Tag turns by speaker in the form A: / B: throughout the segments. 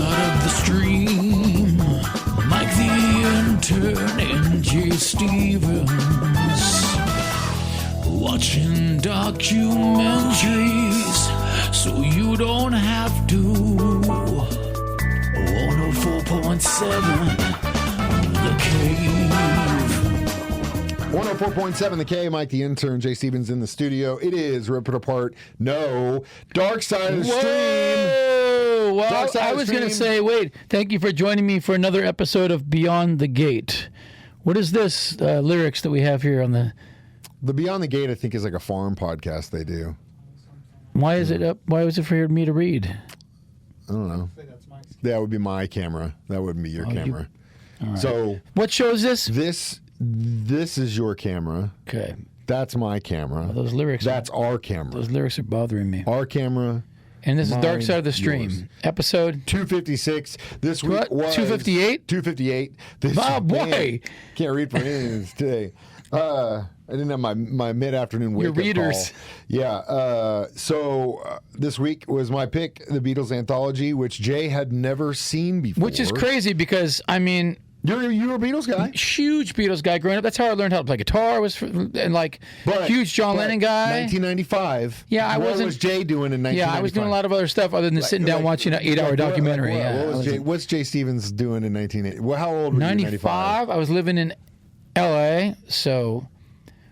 A: side of the stream, Mike the Intern and Jay Stevens, watching documentaries so you don't have to. 104.7 The Cave.
B: 104.7 The K, Mike the Intern, Jay Stevens in the studio. It is Rip It Apart. No, Dark Side of the Stream.
C: Well, I was going to say, wait, thank you for joining me for another episode of Beyond the Gate. What is this lyrics that we have here on the...
B: The Beyond the Gate, I think, is like a farm podcast they do.
C: Why is it up? Why was it for me to read?
B: I don't know. That would be my camera. That wouldn't be your camera.
C: All right.
B: So,
C: what show is this?
B: This is your camera.
C: Okay.
B: That's my camera.
C: Well, those lyrics.
B: That's our camera.
C: Those lyrics are bothering me.
B: Our camera.
C: And this is
B: mine,
C: Dark Side of the Stream,
B: yours.
C: episode
B: 256. This week
C: what?
B: was
C: 258.
B: 258. This
C: Boy,
B: can't read for anything today. I didn't have my mid-afternoon wake-up
C: your readers.
B: call. Yeah. So this week was my pick, the Beatles Anthology, which Jay had never seen before.
C: Which is crazy because I mean.
B: You were a Beatles guy?
C: Huge Beatles guy growing up. That's how I learned how to play guitar. Huge John Lennon guy.
B: 1995.
C: Yeah,
B: what was Jay doing in 1995?
C: Yeah, I was doing a lot of other stuff other than sitting down watching an 8-hour documentary.
B: What's Jay Stevens doing in 1980? Well, how old were you in
C: 95? I was living in L.A., so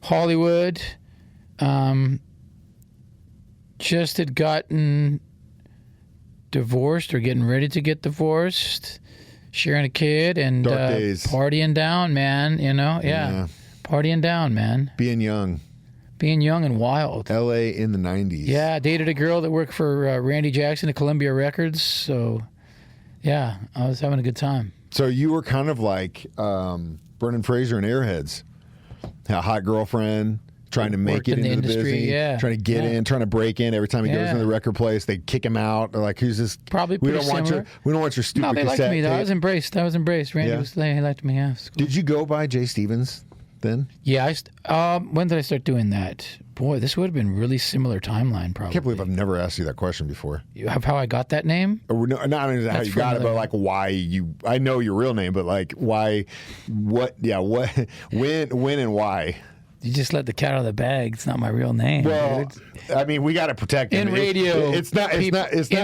C: Hollywood. Just had gotten divorced or getting ready to get divorced. Sharing a kid and partying down, man. You know, yeah, partying down, man.
B: Being young
C: and wild.
B: L.A. in the 90s.
C: Yeah, dated a girl that worked for Randy Jackson at Columbia Records. So, yeah, I was having a good time.
B: So you were kind of like Brendan Fraser in Airheads, a hot girlfriend. Trying to make it into the business, trying to get in, trying to break in. Every time he goes into the record place, they kick him out. They're like, "Who's this?
C: Probably
B: we don't want your stupid."
C: No, they liked me though.
B: Tape.
C: I was embraced. Randy liked me. Yeah. Cool.
B: Did you go by Jay Stevens then?
C: Yeah. When did I start doing that? Boy, this would have been really similar timeline. Probably.
B: I can't believe I've never asked you that question before.
C: You have how I got that name?
B: No, not only how you got it, but like why you. I know your real name, but like why? What? Yeah. What? When, and why?
C: You just let the cat out of the bag. It's not my real name.
B: Well, I mean, we got to protect it.
C: In radio,
B: it's not
C: in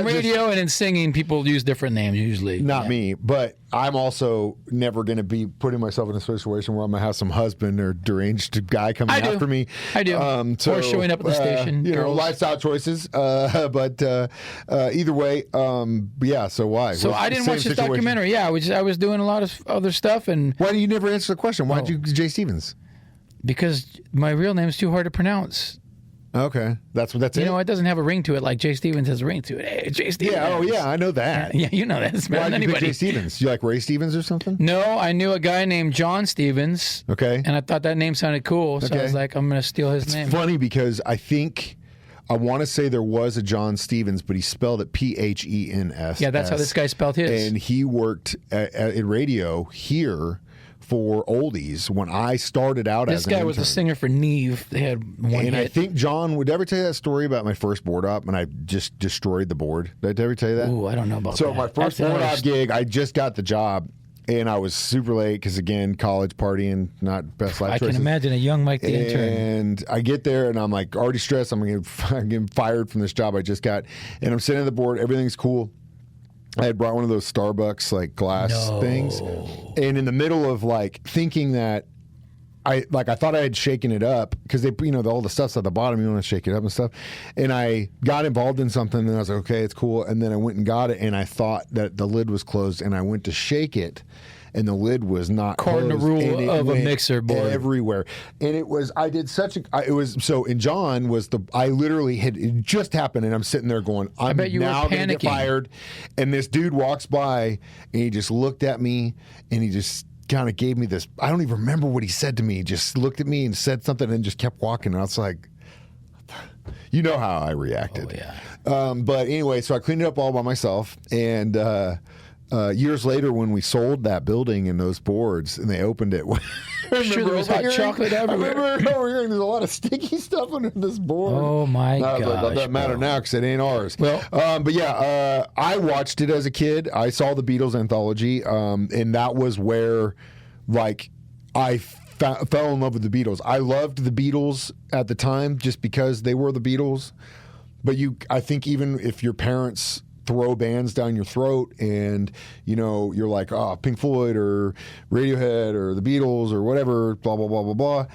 C: radio and in singing, people use different names usually.
B: Not me, but I'm also never going to be putting myself in a situation where I'm going to have some husband or deranged guy coming after me.
C: I do. Or showing up at the station.
B: Lifestyle choices. But either way, yeah. So why?
C: So I didn't watch this documentary. Yeah, I was doing a lot of other stuff. And
B: why do you never answer the question? Why did you Jay Stevens?
C: Because my real name is too hard to pronounce.
B: Okay, that's it.
C: You know, it doesn't have a ring to it like Jay Stevens has a ring to it. Hey, Jay Stevens.
B: Yeah, I know that.
C: Yeah, you know that. It's better than anybody.
B: Why did you pick Jay Stevens? You like Ray Stevens or something?
C: No, I knew a guy named John Stevens.
B: Okay.
C: And I thought that name sounded cool, so I was like, I'm going to steal his name.
B: It's funny because I want to say there was a John Stevens, but he spelled it Phens.
C: Yeah, that's how this guy spelled his.
B: And he worked in radio here for oldies when I started out as an intern.
C: This guy was the singer for Neve. They had one hit.
B: I think John would ever tell you that story about my first board op and I just destroyed the board. Did I ever tell you that?
C: Ooh, I don't know about that.
B: So my first board op gig, I just got the job and I was super late because, again, college partying, not best life choices.
C: I can imagine a young Mike the Intern.
B: And I get there and I'm like already stressed. I'm getting fired from this job I just got. And I'm sitting at the board. Everything's cool. I had brought one of those Starbucks like glass things, and in the middle of like thinking that I thought I had shaken it up because they all the stuff's at the bottom, you want to shake it up and stuff, and I got involved in something and I was like, okay, it's cool, and then I went and got it and I thought that the lid was closed and I went to shake it. And the lid was not
C: cardinal
B: closed,
C: rule of a mixer board
B: everywhere. And it was and John was I literally it just happened and I'm sitting there going, I'm now going to get fired. And this dude walks by and he just looked at me and he just kind of gave me this, I don't even remember what he said to me. He just looked at me and said something and just kept walking. And I was like, you know how I reacted.
C: Oh, yeah.
B: But anyway, so I cleaned it up all by myself and years later, when we sold that building and those boards, and they opened it,
C: Sure, there was hot chocolate everywhere.
B: I remember overhearing there's a lot of sticky stuff under this board.
C: Oh my gosh!
B: Like, that doesn't matter now because it ain't ours.
C: Well,
B: but yeah, I watched it as a kid. I saw the Beatles anthology, and that was where, like, I fell in love with the Beatles. I loved the Beatles at the time just because they were the Beatles. But I think even if your parents throw bands down your throat and, you know, you're like, oh, Pink Floyd or Radiohead or the Beatles or whatever, blah, blah, blah, blah, blah.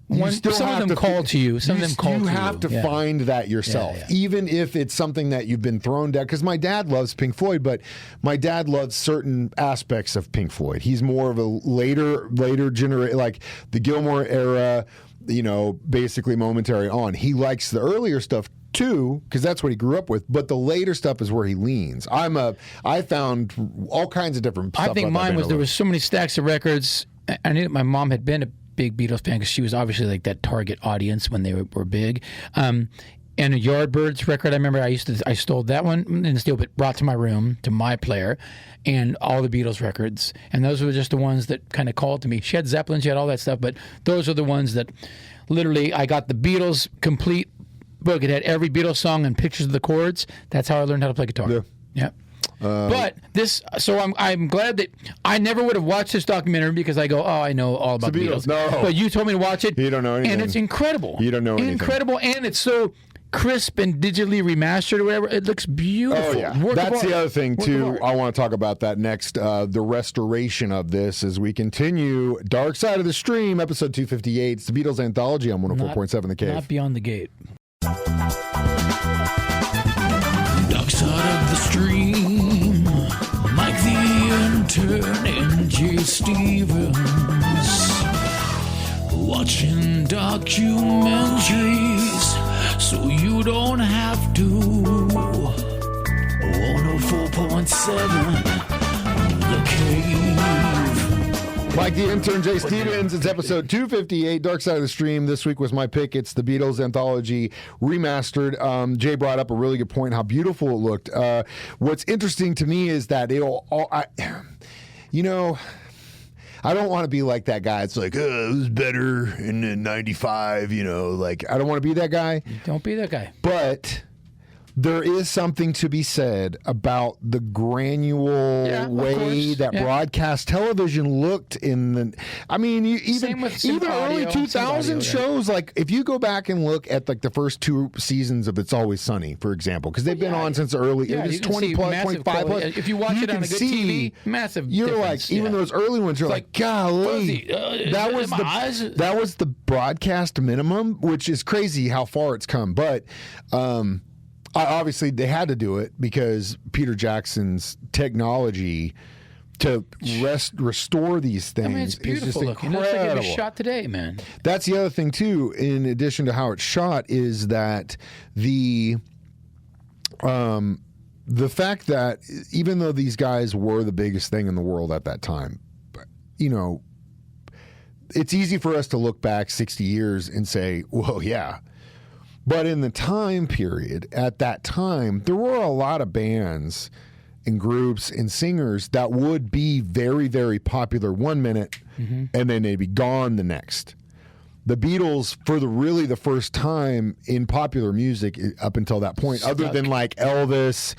C: Some of them call to you. Some of them call to you.
B: You have to find that yourself, even if it's something that you've been thrown down. Because my dad loves Pink Floyd, but my dad loves certain aspects of Pink Floyd. He's more of a later generation, like the Gilmour era, you know, basically Momentary on. He likes the earlier stuff too, because that's what he grew up with. But the later stuff is where he leans. I found all kinds of different stuff.
C: I think mine was there was so many stacks of records. I knew that my mom had been a big Beatles fan because she was obviously like that target audience when they were big. And a Yardbirds record, I remember I stole that one, didn't steal, but brought to my room, to my player, and all the Beatles records. And those were just the ones that kind of called to me. She had Zeppelin, she had all that stuff, but those are the ones that literally I got the Beatles complete book. It had every Beatles song and pictures of the chords. That's how I learned how to play guitar. Yeah. But this, so I'm glad that I never would have watched this documentary because I go, oh, I know all about the Beatles.
B: No.
C: But you told me to watch it.
B: You don't know anything.
C: And it's incredible.
B: You don't know anything.
C: Incredible, and it's so crisp and digitally remastered or whatever. It looks beautiful.
B: Oh, yeah. That's the other thing, too. I want to talk about that next, the restoration of this as we continue Dark Side of the Stream, episode 258. It's the Beatles Anthology on 104.7 The Cave.
C: Not Beyond the Gate.
A: Dark Side of the Stream, Mike the Intern and Jay Stevens, watching documentaries so you don't have to. 104.7 The Cave.
B: Mike the Intern, Jay Stevens. It's episode 258, Dark Side of the Stream. This week was my pick. It's the Beatles Anthology remastered. Jay brought up a really good point, how beautiful it looked. What's interesting to me is that I don't want to be like that guy. It's like, it was better in 95, like, I don't want to be that guy.
C: Don't be that guy.
B: But there is something to be said about the granule way that broadcast television looked in the. I mean, even early 2000 shows. Like, if you go back and look at like the first two seasons of It's Always Sunny, for example, because they've been on since early.
C: Yeah,
B: it was 20 plus, 25 plus.
C: If you watch it on a good TV, massive.
B: You're
C: difference.
B: like, even those early ones, you're like, golly, that was the broadcast minimum, which is crazy how far it's come, but. Obviously, they had to do it because Peter Jackson's technology to restore these things.
C: I mean, it's beautiful looking. It looks like it was shot today, man.
B: That's the other thing, too, in addition to how it's shot, is that the fact that even though these guys were the biggest thing in the world at that time, it's easy for us to look back 60 years and say, well, yeah. But in the time period, at that time, there were a lot of bands and groups and singers that would be very, very popular 1 minute and then they'd be gone the next. The Beatles, for the first time in popular music up until that point, other than like Elvis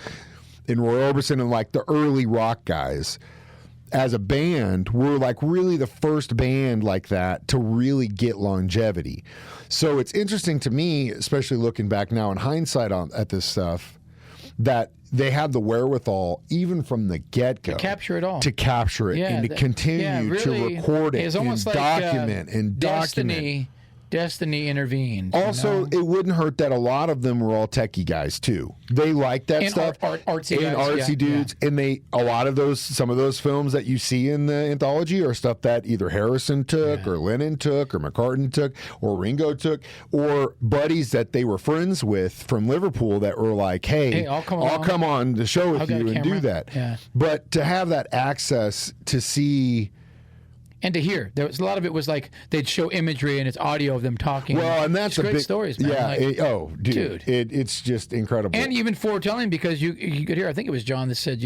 B: and Roy Orbison and like the early rock guys, as a band, were like really the first band like that to really get longevity. So it's interesting to me, especially looking back now in hindsight at this stuff, that they had the wherewithal, even from the get-go,
C: to capture it all,
B: and to continue to record it,
C: it's almost
B: and
C: like,
B: document.
C: Destiny intervened.
B: Also, it wouldn't hurt that a lot of them were all techie guys too. They like that stuff,
C: artsy
B: dudes, and some of those films that you see in the anthology are stuff that either Harrison took, or Lennon took, or McCartney took, or Ringo took, or buddies that they were friends with from Liverpool that were like, "Hey, I'll come on the show with you and do that."
C: Yeah.
B: But to have that access to see.
C: And to hear, there was a lot of it was like they'd show imagery and it's audio of them talking.
B: Well, and that's
C: great stories, man.
B: Yeah. Dude. It's just incredible.
C: And even foretelling, because you could hear. I think it was John that said,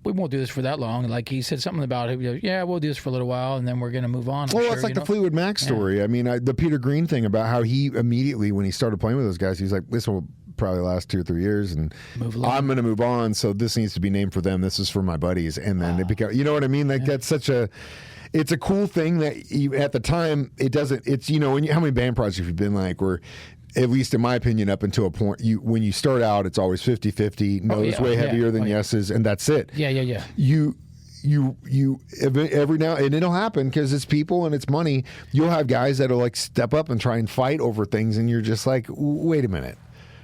C: we won't do this for that long. Like he said something about it. Yeah, we'll do this for a little while, and then we're going to move on.
B: Well, it's like the Fleetwood Mac story. Yeah. I mean, the Peter Green thing about how he immediately, when he started playing with those guys, he's like, this will probably last 2 or 3 years, and I'm going to move on. So this needs to be named for them. This is for my buddies. And then it became, you know what I mean? Like that's such a, it's a cool thing that you, at the time, it doesn't, it's, you know, how many band projects have you been like where, at least in my opinion, up until a point, when you start out, it's always 50-50, no's way heavier than yeses, and that's it.
C: Yeah.
B: You every now, and it'll happen because it's people and it's money. You'll have guys that'll like step up and try and fight over things, and you're just like, wait a minute.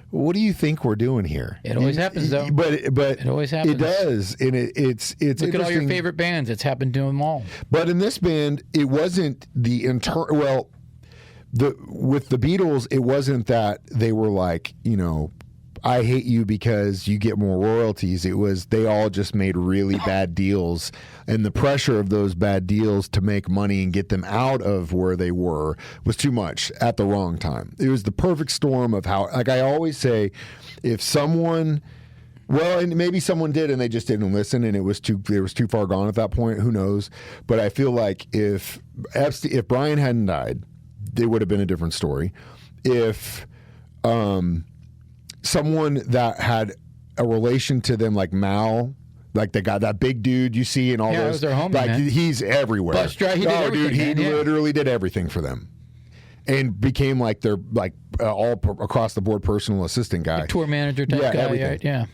B: What do you think we're doing here?
C: It always happens, though.
B: But
C: it always happens.
B: It does, and it's
C: look at all your favorite bands. It's happened to them all.
B: But in this band, it wasn't the well. With the Beatles, it wasn't that they were like, you know, I hate you because you get more royalties. It was they all just made really bad deals, and the pressure of those bad deals to make money and get them out of where they were was too much at the wrong time. It was the perfect storm of how, like I always say, if someone, well, and maybe someone did and they just didn't listen, and it was too far gone at that point. Who knows? But I feel like if Brian hadn't died, it would have been a different story. If someone that had a relation to them, like Mal, like the guy, that big dude you see in all those,
C: it was their homie,
B: like
C: man.
B: He's everywhere.
C: Bus driver, he did everything,
B: dude, he literally did everything for them, and became like their all across the board personal assistant guy,
C: like tour manager type guy.
B: Everything.
C: Yeah.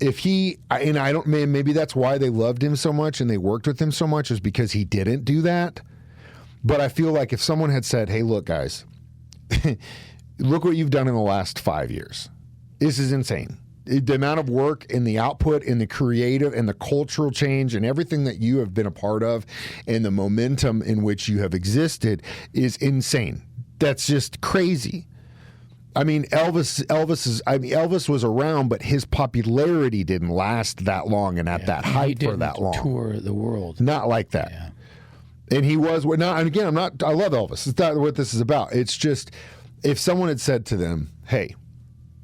B: If he, and I don't, maybe that's why they loved him so much and they worked with him so much, is because he didn't do that. But I feel like if someone had said, hey, look, guys, look what you've done in the last 5 years. This is insane. The amount of work and the output and the creative and the cultural change and everything that you have been a part of and the momentum in which you have existed is insane. That's just crazy. I mean, Elvis was around, but his popularity didn't last that long and at that height for that long.
C: Tour the world.
B: Not like that.
C: Yeah.
B: And he was not. And again, I love Elvis. It's not what this is about. It's just if someone had said to them, "Hey,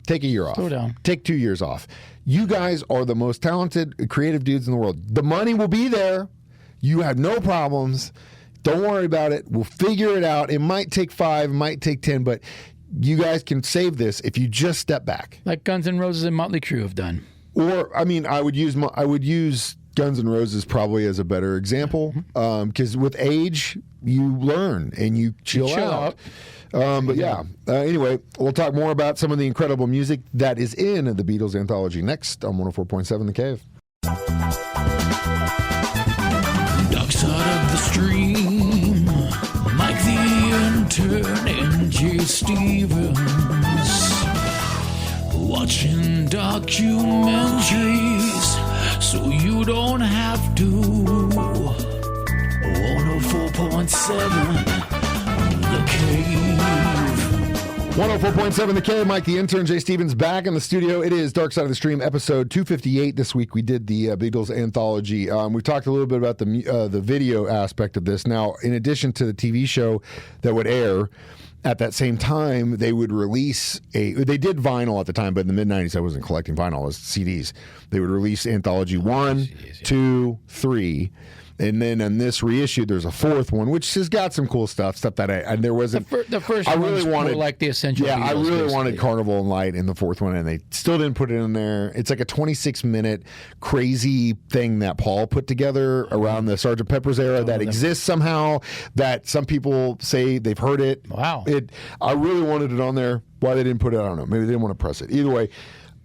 B: take a year off.
C: Slow down.
B: Take 2 years off. You guys are the most talented, creative dudes in the world. The money will be there. You have no problems. Don't worry about it. We'll figure it out. It might take 5, it might take 10, but you guys can save this if you just step back."
C: Like Guns N' Roses and Motley Crue have done.
B: Or I mean, I would use Guns N' Roses probably as a better example, because with age you learn and you chill out. But yeah, anyway, we'll talk more about some of the incredible music that is in the Beatles Anthology next on 104.7 The Cave.
A: Dark side of the stream, Mike the Intern and Jay Stevens, watching documentaries so you don't have to. 104.7 The Cave.
B: 104.7 The Cave. Mike the Intern, Jay Stevens back in the studio. It is Dark Side of the Stream, episode 258. This week we did the Beatles Anthology. We talked a little bit about the video aspect of this. Now, in addition to the TV show that would air, at that same time, they would release they did vinyl at the time, but in the mid-90s, I wasn't collecting vinyl, it was CDs. They would release Anthology 1, 2, 3. And then on this reissue, there's a 4th one, which has got some cool stuff that there wasn't.
C: The first one was more like the essential.
B: Yeah,
C: Beatles,
B: I really
C: basically.
B: wanted Carnival and Light in the 4th one, and they still didn't put it in there. It's like a 26-minute crazy thing that Paul put together around the Sgt. Pepper's era that exists somehow, that some people say they've heard it.
C: Wow.
B: I really wanted it on there. Why they didn't put it, I don't know. Maybe they didn't want to press it. Either way,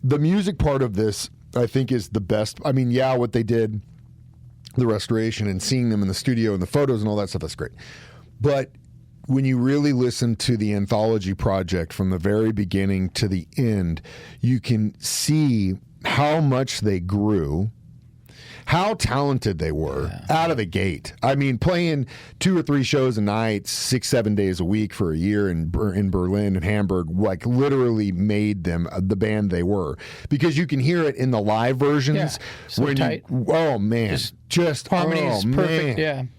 B: the music part of this, I think, is the best. I mean, yeah, what they did, the restoration and seeing them in the studio and the photos and all that stuff, that's great. But when you really listen to the Anthology project from the very beginning to the end, you can see how much they grew, how talented they were out of the gate. I mean, playing 2 or 3 shows a night, 6-7 days a week for a year in Berlin and Hamburg, like literally made them the band they were. Because you can hear it in the live versions.
C: Yeah, so tight.
B: Oh man, just
C: harmonies, perfect.
B: Man.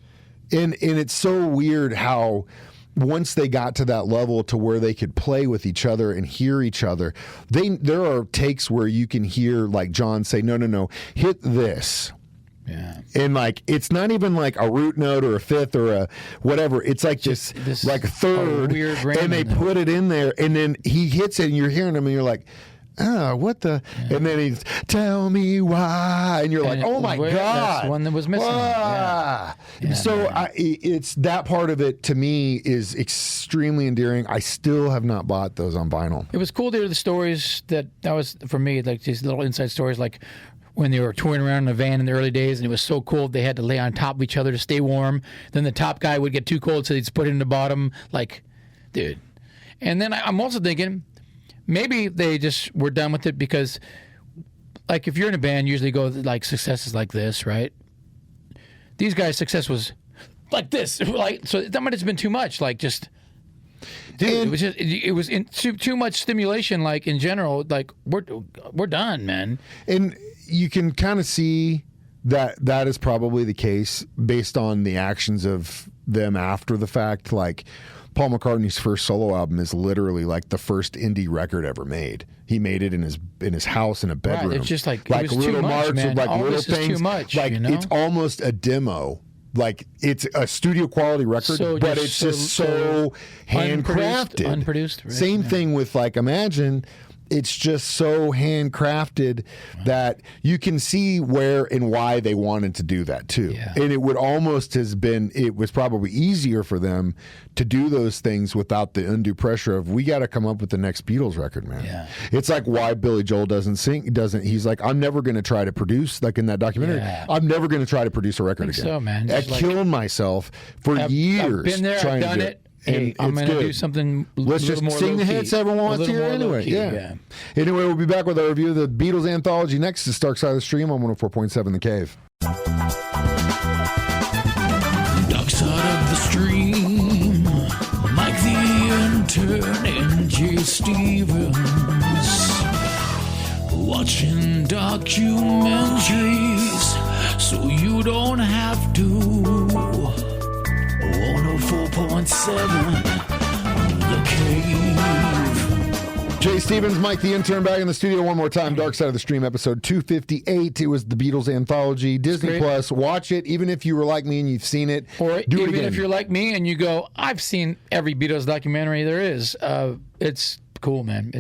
B: Yeah, and it's so weird how once they got to that level to where they could play with each other and hear each other, there are takes where you can hear like John say, no, hit this.
C: Yeah.
B: And like it's not even like a root note or a fifth or a whatever. It's like this like a third,
C: weird
B: and they put it in there, and then he hits it, and you're hearing him, and you're like, oh, what the? Yeah. And then he's tell me why, and you're like, oh my god,
C: that's one that was missing. Yeah.
B: So it's that part of it to me is extremely endearing. I still have not bought those on vinyl.
C: It was cool to hear the stories that was for me, like these little inside stories, like when they were touring around in a van in the early days, and it was so cold they had to lay on top of each other to stay warm. Then the top guy would get too cold, so they'd just put it in the bottom. Like, dude. And then I'm also thinking maybe they just were done with it because, like, if you're in a band, usually go like success is like this, right? These guys' success was like this, like so. That might have been too much, like just. Dude, it was too much stimulation. Like in general, like we're done, man.
B: And you can kind of see that is probably the case based on the actions of them after the fact. Like Paul McCartney's first solo album is literally like the first indie record ever made. He made it in his house in a bedroom.
C: Right, it's just like
B: it was
C: little
B: too
C: marks, man.
B: like
C: all
B: little
C: this
B: things.
C: Is too much,
B: like
C: you know?
B: It's almost a demo. Like it's a studio quality record, but it's just so handcrafted,
C: unproduced. Right?
B: Same thing with like Imagine. It's just so handcrafted that you can see where and why they wanted to do that too.
C: Yeah.
B: And it would almost has been, it was probably easier for them to do those things without the undue pressure of, we got to come up with the next Beatles record, man.
C: Yeah.
B: It's like why Billy Joel he's like, I'm never going to try to produce, like in that documentary, I'm never going to try to produce a record again.
C: So, man.
B: I killed myself for years.
C: I've been there,
B: trying
C: I've done
B: to
C: it. Hey, I'm going to do something
B: Let's just
C: more
B: sing the hits everyone wants to hear anyway. Yeah. Anyway, we'll be back with our review of the Beatles Anthology next. It's Dark Side of the Stream on 104.7 The Cave.
A: Dark Side of the Stream, Mike the Intern and Jay Stevens. Watching documentaries so you don't have to. 104.7 The Cave.
B: Jay Stevens, Mike the Intern, back in the studio one more time. Dark Side of the Stream, episode 258. It was the Beatles Anthology, Disney Plus. Watch it, even if you were like me and you've seen it.
C: Or
B: do
C: even
B: it again.
C: if you're like me and you go, I've seen every Beatles documentary there is. It's cool, man.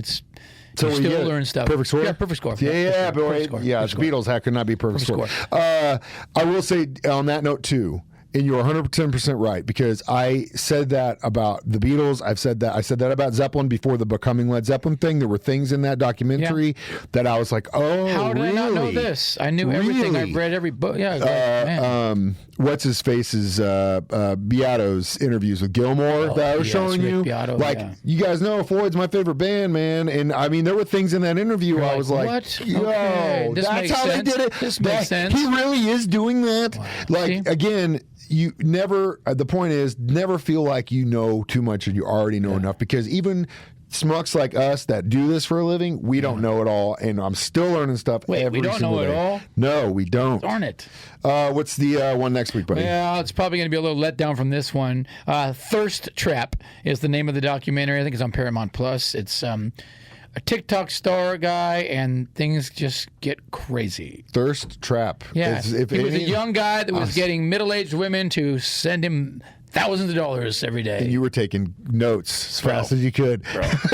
C: So you still learn stuff.
B: Perfect score?
C: Yeah, perfect score.
B: Yeah, boy. Yeah, it's Beatles. How could not be perfect score? I will say on that note, too, and you're 110% right, because I said that about the Beatles. I said that about Zeppelin before the Becoming Led Zeppelin thing. There were things in that documentary that I was like, oh,
C: how did
B: really?
C: I not know this? I knew everything. I've read every book. Yeah, man.
B: What's his face's Beato's interviews with Gilmore that I was showing you.
C: Beato,
B: you guys know Floyd's my favorite band, man. And I mean, there were things in that interview I was like,
C: what?
B: Yo,
C: okay.
B: that's how they did it.
C: This makes sense.
B: He really is doing that.
C: Wow.
B: Like, again, you never, the point is, never feel like you know too much and you already know enough, because even smucks like us that do this for a living, we don't know it all, and I'm still learning stuff every single day.
C: We don't know it all?
B: No, we don't.
C: Darn it.
B: What's the one next week, buddy?
C: Well, it's probably going to be a little letdown from this one. Thirst Trap is the name of the documentary. I think it's on Paramount Plus. It's a TikTok star and things just get crazy.
B: Thirst Trap.
C: Yeah. He was a young guy that was getting middle-aged women to send him thousands of dollars every day.
B: And you were taking notes as fast as you could.
C: As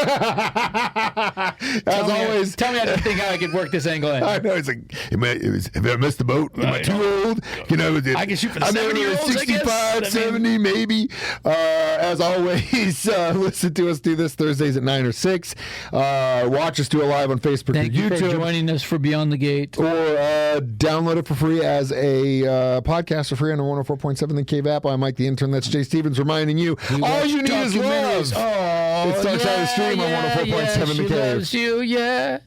B: always.
C: Tell me I didn't think how I could work this angle in.
B: I know. It's like, if I missed the boat, am I too old? You know,
C: I can shoot for the 70-year-olds,
B: 65, 70, maybe. As always, listen to us do this Thursdays at 9 or 6. Watch us do it live on Facebook
C: Thank
B: or
C: you
B: YouTube.
C: for joining us for Beyond the Gate.
B: Or download it for free as a podcast for free on the 104.7 The Cave app. I'm Mike the Intern. That's Jay Stevens reminding you, all you need is love.
C: Oh,
B: It's Dark Side of the Stream on 104.7 The Cave.
C: Loves you, yeah.